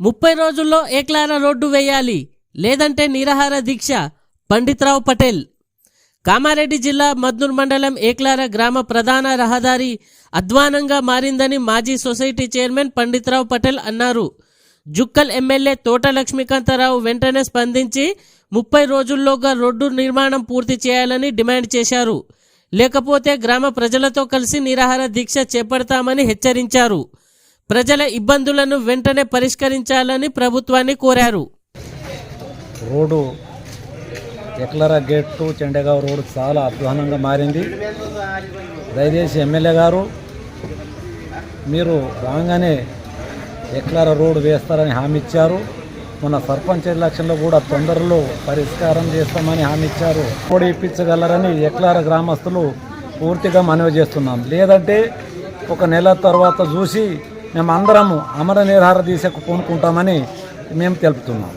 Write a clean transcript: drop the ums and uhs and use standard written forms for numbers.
30 రోజుల్లో ఏక్లారా రోడ్డు వేయాలి, లేదంటే నిరాహార దీక్ష. పండితరావు పటేల్. కామారెడ్డి జిల్లా మద్నూర్ మండలం ఏక్లారా గ్రామ ప్రధాన రహదారి అధ్వానంగా మారిందని మాజీ సొసైటీ చైర్మన్ పండితరావు పటేల్ అన్నారు. జుక్కల్ ఎమ్మెల్యే తోట లక్ష్మీకాంతరావు వెంటనే స్పందించి 30 రోజుల్లోగా రోడ్డు నిర్మాణం పూర్తి చేయాలని డిమాండ్ చేశారు. లేకపోతే గ్రామ ప్రజలతో కలిసి నిరాహార దీక్ష చేపడతామని హెచ్చరించారు. ప్రజల ఇబ్బందులను వెంటనే పరిష్కరించాలని ప్రభుత్వాన్ని కోరారు. రోడ్డు ఏక్లారా గేట్ టు చెండగావ్ రోడ్డు చాలా అధ్వానంగా మారింది. దయచేసి ఎమ్మెల్యే గారు మీరు రాగానే ఏక్లారా రోడ్డు వేస్తారని హామీ ఇచ్చారు. మన సర్పంచ్ ఎలక్షన్లో కూడా తొందరలో పరిష్కారం చేస్తామని హామీ ఇచ్చారు. రోడ్డు ఇప్పించగలరని ఏక్లారా గ్రామస్తులు పూర్తిగా మనవి చేస్తున్నాం. లేదంటే ఒక నెల తర్వాత చూసి మేము అందరము అమర నిరాహార దీక్షకు పూనుకుంటామని మేము తెలుపుతున్నాం.